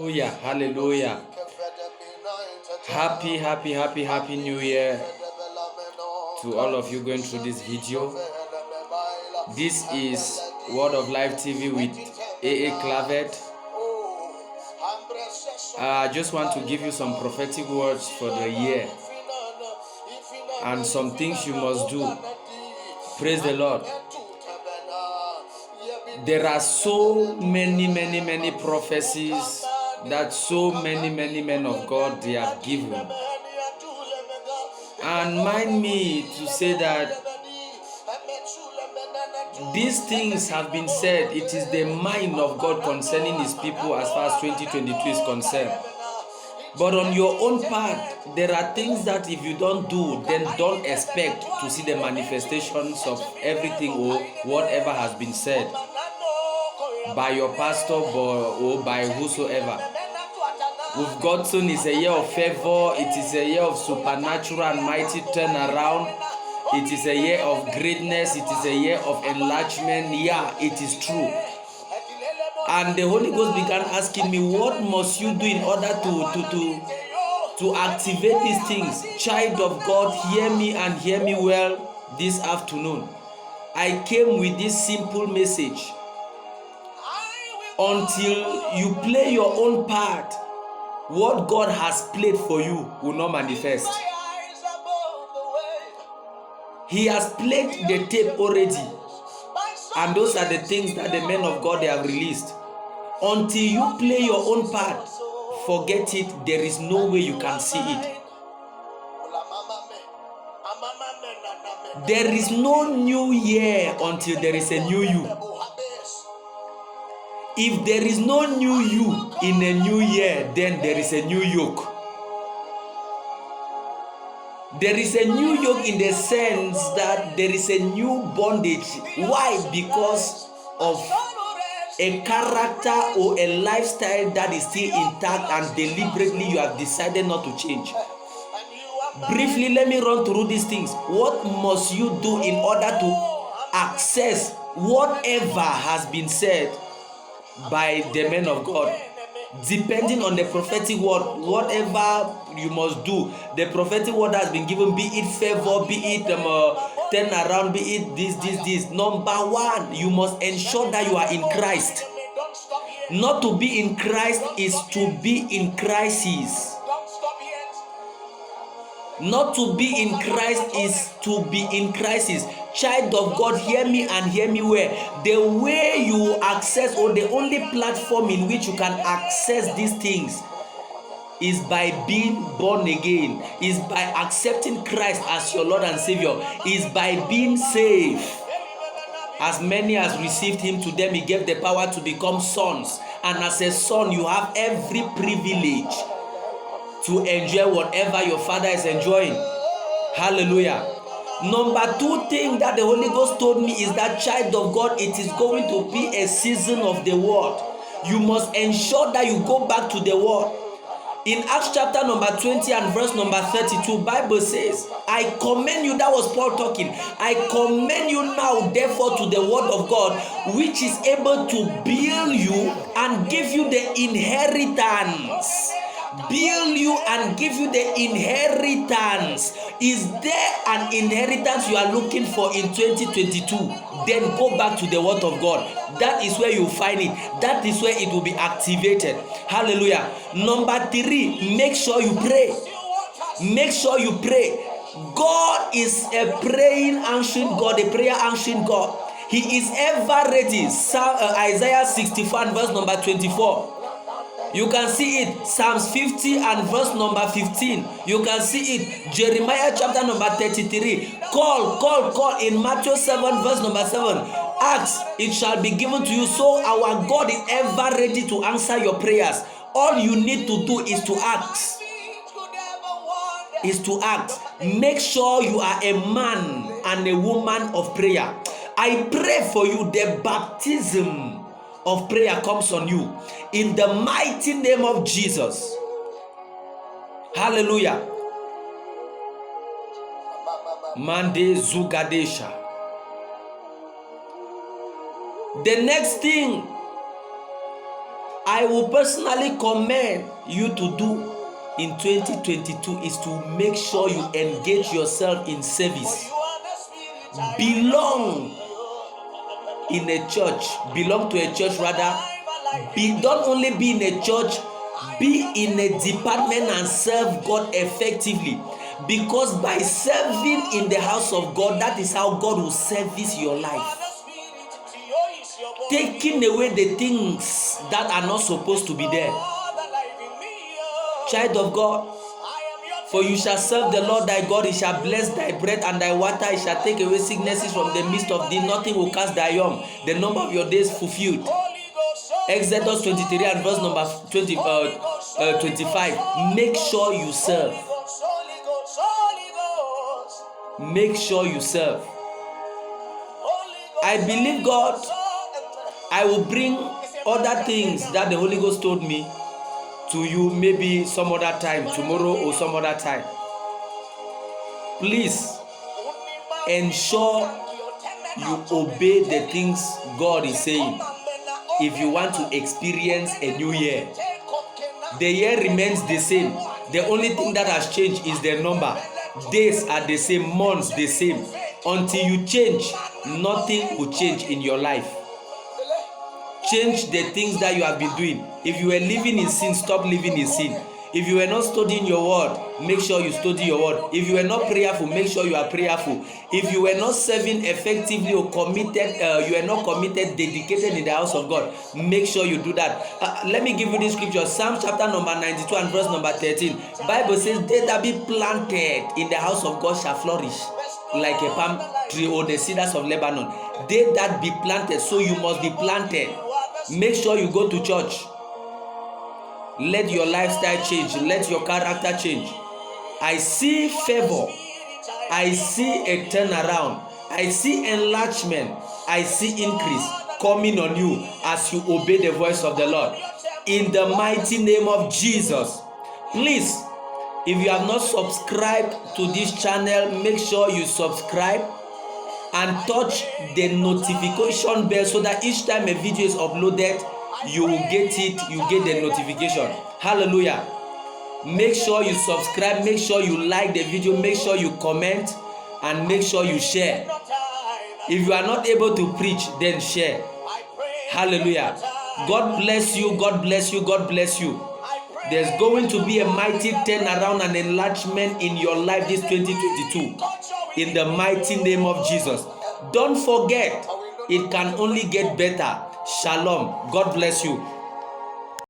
Hallelujah. Hallelujah. Happy New Year to all of you going through this video. This is Word of Life TV with A.A. Clavet. I just want to give you some prophetic words for the year and some things you must do. Praise the Lord. There are so many prophecies that so many men of God they have given. And mind me to say that these things have been said. It is the mind of God concerning His people as far as 2022 is concerned. But on your own part, there are things that if you don't do, then don't expect to see the manifestations of everything or whatever has been said by your pastor or by whosoever. We've gotten is a year of favor. It is a year of supernatural and mighty turnaround. It is a year of greatness. It is a year of enlargement. Yeah, it is true. And the Holy Ghost began asking me, what must you do in order to activate these things? Child of God, hear me and hear me well this afternoon. I came with this simple message. Until you play your own part, what God has played for you will not manifest. He has played the tape already. And those are the things that the men of God they have released. Until you play your own part, forget it. There is no way you can see it. There is no new year until there is a new you. If there is no new you in a new year, then there is a new yoke. There is a new yoke in the sense that there is a new bondage. Why? Because of a character or a lifestyle that is still intact and deliberately you have decided not to change. Briefly, let me run through these things. What must you do in order to access whatever has been said by the men of God? Depending on the prophetic word, whatever you must do, the prophetic word has been given, be it favor, be it turn around, be it this. Number one, you must ensure that you are in Christ. Not to be in Christ is to be in crisis. Not to be in Christ is to be in crisis. Child of God, hear me and hear me well. The way you access, or the only platform in which you can access these things, is by being born again, is by accepting Christ as your Lord and Savior, is by being saved. As many as received Him, to them He gave the power to become sons. And as a son, you have every privilege to enjoy whatever your Father is enjoying. Hallelujah. Number two thing that the Holy Ghost told me is that, child of God, it is going to be a season of the word. You must ensure that you go back to the word. In Acts chapter number 20 and verse number 32, Bible says, I commend you, that was Paul talking, I commend you now therefore to the word of God, which is able to build you and give you the inheritance. Build you and give you the inheritance. Is there an inheritance you are looking for in 2022? Then go back to the word of God. That is where you find it. That is where it will be activated. Hallelujah. Number three, make sure you pray. Make sure you pray. God is a praying answering God, a prayer answering God. He is ever ready. Isaiah 64 and verse number 24. You can see it. Psalms 50 and verse number 15. You can see it. Jeremiah chapter number 33. Call in Matthew 7 verse number 7. Ask, it shall be given to you. So our God is ever ready to answer your prayers. All you need to do is to ask. Make sure you are a man and a woman of prayer. I pray for you, the baptism of prayer comes on you in the mighty name of Jesus. Hallelujah. Mande Zugadesha. The next thing I will personally commend you to do in 2022 is to make sure you engage yourself in service. Belong in a church. Belong to a church rather. Don't only be in a church, be in a department and serve God effectively. Because by serving in the house of God, that is how God will service your life. Taking away the things that are not supposed to be there. Child of God, for you shall serve the Lord thy God, he shall bless thy bread and thy water, he shall take away sicknesses from the midst of thee, nothing will cast thy young, the number of your days fulfilled. Exodus 23 and verse number 25. Make sure you serve. Make sure you serve. I believe God, I will bring other things that the Holy Ghost told me to you maybe some other time, tomorrow or some other time. Please ensure you obey the things God is saying if you want to experience a new year. The year remains the same. The only thing that has changed is the number. Days are the same, months the same. Until you change, nothing will change in your life. Change the things that you have been doing. If you were living in sin, stop living in sin. If you were not studying your word, make sure you study your word. If you were not prayerful, make sure you are prayerful. If you were not serving effectively or committed, you are not committed, dedicated in the house of God, make sure you do that. Let me give you this scripture. Psalm chapter number 92 and verse number 13. Bible says, they that be planted in the house of God shall flourish like a palm tree or the cedars of Lebanon. They that be planted, so you must be planted. Make sure you go to church. Let your lifestyle change. Let your character change. I see favor. I see a turnaround. I see enlargement. I see increase coming on you as you obey the voice of the Lord. In the mighty name of Jesus. Please, if you have not subscribed to this channel, make sure you subscribe and touch the notification bell so that each time a video is uploaded, you will get it, you get the notification. Hallelujah. Make sure you subscribe, make sure you like the video, make sure you comment, and make sure you share. If you are not able to preach, then share. Hallelujah. God bless you, God bless you, God bless you. There's going to be a mighty turnaround and enlargement in your life this 2022. In the mighty name of Jesus. Don't forget, it can only get better. Shalom. God bless you.